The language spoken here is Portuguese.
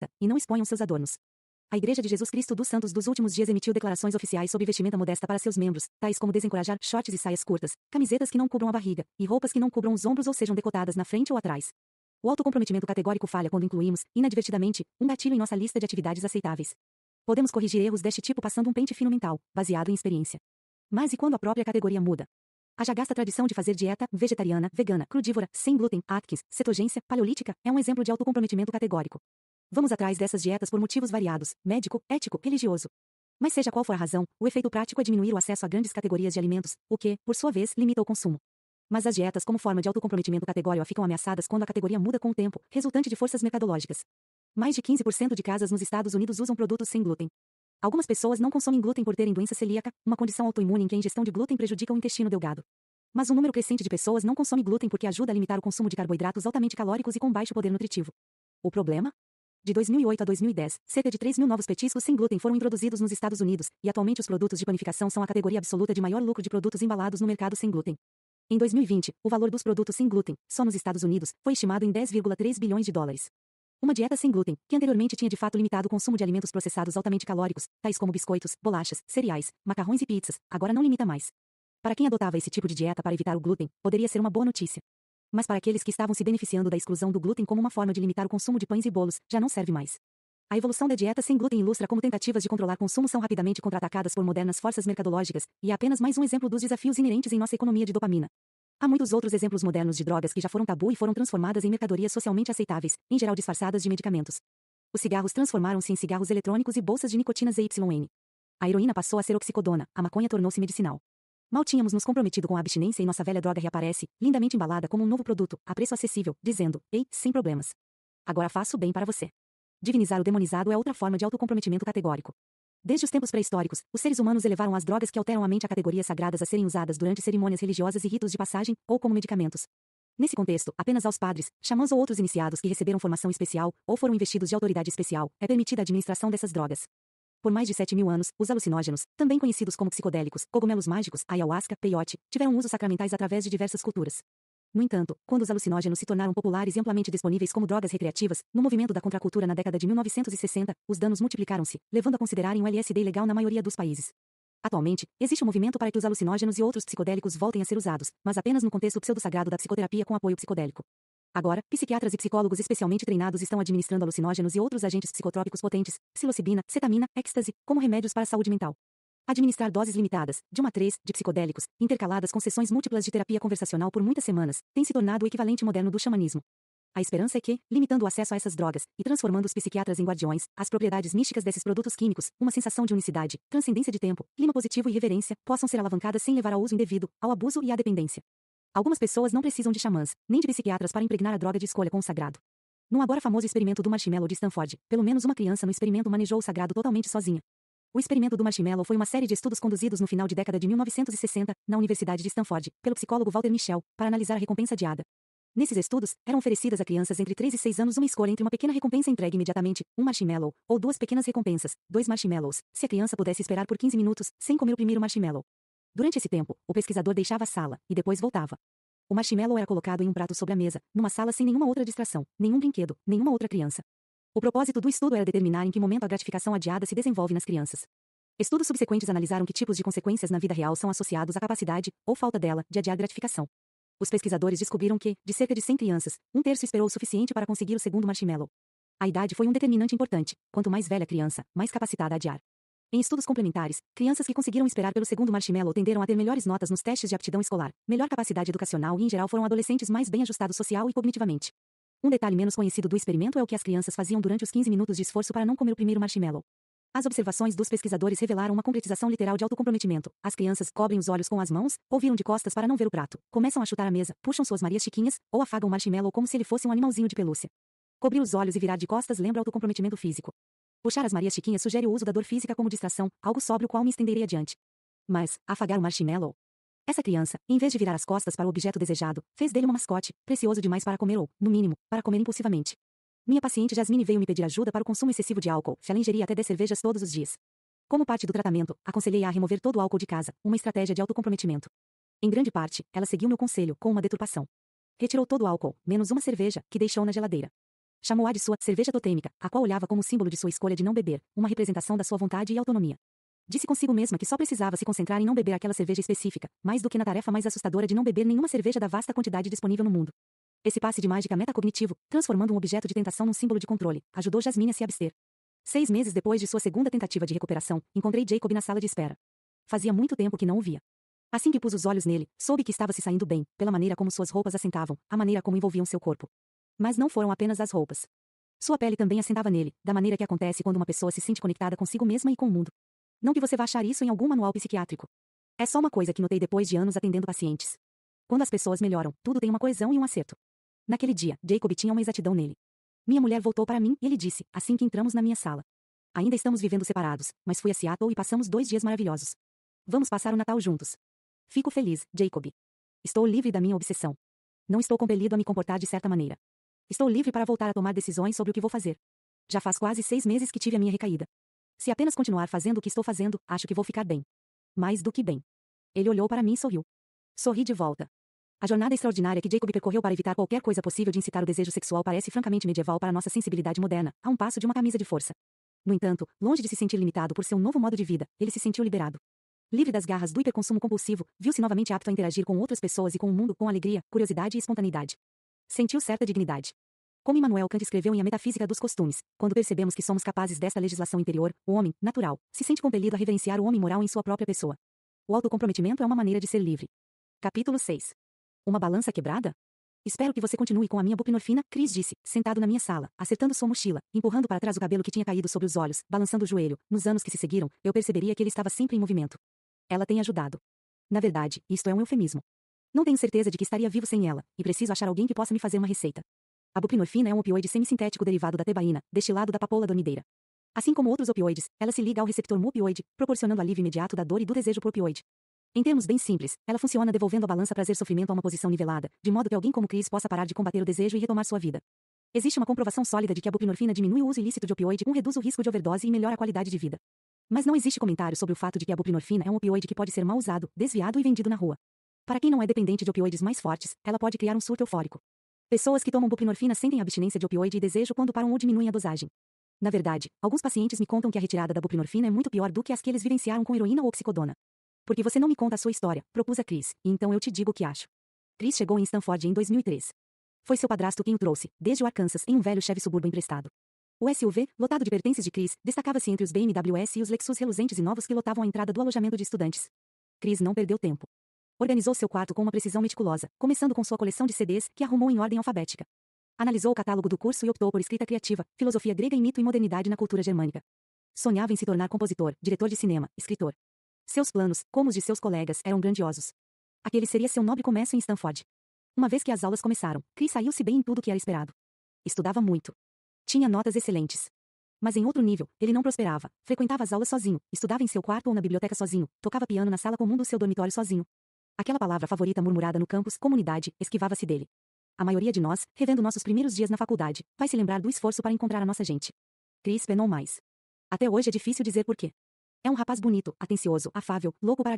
dieta, e não exponham seus adornos. A Igreja de Jesus Cristo dos Santos dos Últimos Dias emitiu declarações oficiais sobre vestimenta modesta para seus membros, tais como desencorajar shorts e saias curtas, camisetas que não cubram a barriga, e roupas que não cubram os ombros ou sejam decotadas na frente ou atrás. O autocomprometimento categórico falha quando incluímos, inadvertidamente, um gatilho em nossa lista de atividades aceitáveis. Podemos corrigir erros deste tipo passando um pente fino mental, baseado em experiência. Mas e quando a própria categoria muda? A já gasta tradição de fazer dieta vegetariana, vegana, crudívora, sem glúten, Atkins, cetogência, paleolítica, é um exemplo de autocomprometimento categórico. Vamos atrás dessas dietas por motivos variados, médico, ético, religioso. Mas seja qual for a razão, o efeito prático é diminuir o acesso a grandes categorias de alimentos, o que, por sua vez, limita o consumo. Mas as dietas como forma de autocomprometimento categórico ficam ameaçadas quando a categoria muda com o tempo, resultante de forças mercadológicas. Mais de 15% de casas nos Estados Unidos usam produtos sem glúten. Algumas pessoas não consomem glúten por terem doença celíaca, uma condição autoimune em que a ingestão de glúten prejudica o intestino delgado. Mas um número crescente de pessoas não consome glúten porque ajuda a limitar o consumo de carboidratos altamente calóricos e com baixo poder nutritivo. O problema? De 2008 a 2010, cerca de 3 mil novos petiscos sem glúten foram introduzidos nos Estados Unidos, e atualmente os produtos de panificação são a categoria absoluta de maior lucro de produtos embalados no mercado sem glúten. Em 2020, o valor dos produtos sem glúten, só nos Estados Unidos, foi estimado em 10,3 bilhões de dólares. Uma dieta sem glúten, que anteriormente tinha de fato limitado o consumo de alimentos processados altamente calóricos, tais como biscoitos, bolachas, cereais, macarrões e pizzas, agora não limita mais. Para quem adotava esse tipo de dieta para evitar o glúten, poderia ser uma boa notícia. Mas para aqueles que estavam se beneficiando da exclusão do glúten como uma forma de limitar o consumo de pães e bolos, já não serve mais. A evolução da dieta sem glúten ilustra como tentativas de controlar consumo são rapidamente contra-atacadas por modernas forças mercadológicas, e é apenas mais um exemplo dos desafios inerentes em nossa economia de dopamina. Há muitos outros exemplos modernos de drogas que já foram tabu e foram transformadas em mercadorias socialmente aceitáveis, em geral disfarçadas de medicamentos. Os cigarros transformaram-se em cigarros eletrônicos e bolsas de nicotina ZYN. A heroína passou a ser oxicodona, a maconha tornou-se medicinal. Mal tínhamos nos comprometido com a abstinência e nossa velha droga reaparece, lindamente embalada como um novo produto, a preço acessível, dizendo, ei, sem problemas. Agora faço bem para você. Divinizar o demonizado é outra forma de autocomprometimento categórico. Desde os tempos pré-históricos, os seres humanos elevaram as drogas que alteram a mente a categorias sagradas a serem usadas durante cerimônias religiosas e ritos de passagem, ou como medicamentos. Nesse contexto, apenas aos padres, xamãs ou outros iniciados que receberam formação especial, ou foram investidos de autoridade especial, é permitida a administração dessas drogas. Por mais de 7 mil anos, os alucinógenos, também conhecidos como psicodélicos, cogumelos mágicos, ayahuasca, peyote, tiveram usos sacramentais através de diversas culturas. No entanto, quando os alucinógenos se tornaram populares e amplamente disponíveis como drogas recreativas, no movimento da contracultura na década de 1960, os danos multiplicaram-se, levando a considerarem o LSD ilegal na maioria dos países. Atualmente, existe um movimento para que os alucinógenos e outros psicodélicos voltem a ser usados, mas apenas no contexto pseudo-sagrado da psicoterapia com apoio psicodélico. Agora, psiquiatras e psicólogos especialmente treinados estão administrando alucinógenos e outros agentes psicotrópicos potentes, psilocibina, cetamina, êxtase, como remédios para a saúde mental. Administrar doses limitadas, de 1 a 3, de psicodélicos, intercaladas com sessões múltiplas de terapia conversacional por muitas semanas, tem se tornado o equivalente moderno do xamanismo. A esperança é que, limitando o acesso a essas drogas, e transformando os psiquiatras em guardiões, as propriedades místicas desses produtos químicos, uma sensação de unicidade, transcendência de tempo, clima positivo e reverência, possam ser alavancadas sem levar ao uso indevido, ao abuso e à dependência. Algumas pessoas não precisam de xamãs, nem de psiquiatras para impregnar a droga de escolha com o sagrado. Num agora famoso experimento do marshmallow de Stanford, pelo menos uma criança no experimento manejou o sagrado totalmente sozinha. O experimento do marshmallow foi uma série de estudos conduzidos no final de década de 1960, na Universidade de Stanford, pelo psicólogo Walter Mischel, para analisar a recompensa adiada. Nesses estudos, eram oferecidas a crianças entre 3 e 6 anos uma escolha entre uma pequena recompensa entregue imediatamente, um marshmallow, ou 2 pequenas recompensas, 2 marshmallows, se a criança pudesse esperar por 15 minutos, sem comer o primeiro marshmallow. Durante esse tempo, o pesquisador deixava a sala, e depois voltava. O marshmallow era colocado em um prato sobre a mesa, numa sala sem nenhuma outra distração, nenhum brinquedo, nenhuma outra criança. O propósito do estudo era determinar em que momento a gratificação adiada se desenvolve nas crianças. Estudos subsequentes analisaram que tipos de consequências na vida real são associados à capacidade, ou falta dela, de adiar gratificação. Os pesquisadores descobriram que, de cerca de 100 crianças, um terço esperou o suficiente para conseguir o segundo marshmallow. A idade foi um determinante importante. Quanto mais velha a criança, mais capacitada a adiar. Em estudos complementares, crianças que conseguiram esperar pelo segundo marshmallow tenderam a ter melhores notas nos testes de aptidão escolar, melhor capacidade educacional e, em geral, foram adolescentes mais bem ajustados social e cognitivamente. Um detalhe menos conhecido do experimento é o que as crianças faziam durante os 15 minutos de esforço para não comer o primeiro marshmallow. As observações dos pesquisadores revelaram uma concretização literal de autocomprometimento. As crianças cobrem os olhos com as mãos, ou viram de costas para não ver o prato, começam a chutar a mesa, puxam suas Marias Chiquinhas, ou afagam o marshmallow como se ele fosse um animalzinho de pelúcia. Cobrir os olhos e virar de costas lembra autocomprometimento físico. Puxar as Marias Chiquinhas sugere o uso da dor física como distração, algo sobre o qual me estenderei adiante. Mas, afagar o marshmallow? Essa criança, em vez de virar as costas para o objeto desejado, fez dele uma mascote, precioso demais para comer ou, no mínimo, para comer impulsivamente. Minha paciente Jasmine veio me pedir ajuda para o consumo excessivo de álcool, ela ingeria até 10 cervejas todos os dias. Como parte do tratamento, aconselhei-a a remover todo o álcool de casa, uma estratégia de autocomprometimento. Em grande parte, ela seguiu meu conselho, com uma deturpação. Retirou todo o álcool, menos uma cerveja, que deixou na geladeira. Chamou-a de sua cerveja totêmica, a qual olhava como símbolo de sua escolha de não beber, uma representação da sua vontade e autonomia. Disse consigo mesma que só precisava se concentrar em não beber aquela cerveja específica, mais do que na tarefa mais assustadora de não beber nenhuma cerveja da vasta quantidade disponível no mundo. Esse passe de mágica metacognitivo, transformando um objeto de tentação num símbolo de controle, ajudou Jasmine a se abster. 6 meses depois de sua segunda tentativa de recuperação, encontrei Jacob na sala de espera. Fazia muito tempo que não o via. Assim que pus os olhos nele, soube que estava se saindo bem, pela maneira como suas roupas assentavam, a maneira como envolviam seu corpo. Mas não foram apenas as roupas. Sua pele também assentava nele, da maneira que acontece quando uma pessoa se sente conectada consigo mesma e com o mundo. Não que você vá achar isso em algum manual psiquiátrico. É só uma coisa que notei depois de anos atendendo pacientes. Quando as pessoas melhoram, tudo tem uma coesão e um acerto. Naquele dia, Jacob tinha uma exatidão nele. Minha mulher voltou para mim e ele disse, assim que entramos na minha sala. Ainda estamos vivendo separados, mas fui a Seattle e passamos 2 dias maravilhosos. Vamos passar o Natal juntos. Fico feliz, Jacob. Estou livre da minha obsessão. Não estou compelido a me comportar de certa maneira. Estou livre para voltar a tomar decisões sobre o que vou fazer. Já faz quase 6 meses que tive a minha recaída. Se apenas continuar fazendo o que estou fazendo, acho que vou ficar bem. Mais do que bem. Ele olhou para mim e sorriu. Sorri de volta. A jornada extraordinária que Jacob percorreu para evitar qualquer coisa possível de incitar o desejo sexual parece francamente medieval para nossa sensibilidade moderna, a um passo de uma camisa de força. No entanto, longe de se sentir limitado por seu novo modo de vida, ele se sentiu liberado. Livre das garras do hiperconsumo compulsivo, viu-se novamente apto a interagir com outras pessoas e com o mundo com alegria, curiosidade e espontaneidade. Sentiu certa dignidade. Como Immanuel Kant escreveu em A Metafísica dos Costumes, quando percebemos que somos capazes desta legislação interior, o homem, natural, se sente compelido a reverenciar o homem moral em sua própria pessoa. O autocomprometimento é uma maneira de ser livre. Capítulo 6. Uma balança quebrada? Espero que você continue com a minha buprenorfina, Chris disse, sentado na minha sala, acertando sua mochila, empurrando para trás o cabelo que tinha caído sobre os olhos, balançando o joelho. Nos anos que se seguiram, eu perceberia que ele estava sempre em movimento. Ela tem ajudado. Na verdade, isto é um eufemismo. Não tenho certeza de que estaria vivo sem ela, e preciso achar alguém que possa me fazer uma receita. A buprenorfina é um opioide semissintético derivado da tebaína, destilado da papoula dormideira. Assim como outros opioides, ela se liga ao receptor mu-opioide, proporcionando alívio imediato da dor e do desejo por opioide. Em termos bem simples, ela funciona devolvendo a balança prazer-sofrimento a uma posição nivelada, de modo que alguém como Chris possa parar de combater o desejo e retomar sua vida. Existe uma comprovação sólida de que a buprenorfina diminui o uso ilícito de opioide, reduz o risco de overdose e melhora a qualidade de vida. Mas não existe comentário sobre o fato de que a buprenorfina é um opioide que pode ser mal usado, desviado e vendido na rua. Para quem não é dependente de opioides mais fortes, ela pode criar um surto eufórico. Pessoas que tomam buprenorfina sentem abstinência de opioide e desejo quando param ou diminuem a dosagem. Na verdade, alguns pacientes me contam que a retirada da buprenorfina é muito pior do que as que eles vivenciaram com heroína ou oxicodona. Porque você não me conta a sua história, propus a Chris, e então eu te digo o que acho. Chris chegou em Stanford em 2003. Foi seu padrasto quem o trouxe, desde o Arkansas, em um velho Chevy Suburban emprestado. O SUV, lotado de pertences de Chris, destacava-se entre os BMWs e os Lexus reluzentes e novos que lotavam a entrada do alojamento de estudantes. Chris não perdeu tempo. Organizou seu quarto com uma precisão meticulosa, começando com sua coleção de CDs, que arrumou em ordem alfabética. Analisou o catálogo do curso e optou por escrita criativa, filosofia grega em mito e modernidade na cultura germânica. Sonhava em se tornar compositor, diretor de cinema, escritor. Seus planos, como os de seus colegas, eram grandiosos. Aquele seria seu nobre começo em Stanford. Uma vez que as aulas começaram, Chris saiu-se bem em tudo que era esperado. Estudava muito. Tinha notas excelentes. Mas em outro nível, ele não prosperava. Frequentava as aulas sozinho, estudava em seu quarto ou na biblioteca sozinho, tocava piano na sala comum do seu dormitório sozinho. Aquela palavra favorita murmurada no campus, comunidade, esquivava-se dele. A maioria de nós, revendo nossos primeiros dias na faculdade, vai se lembrar do esforço para encontrar a nossa gente. Chris penou mais. Até hoje é difícil dizer por quê. É um rapaz bonito, atencioso, afável, louco para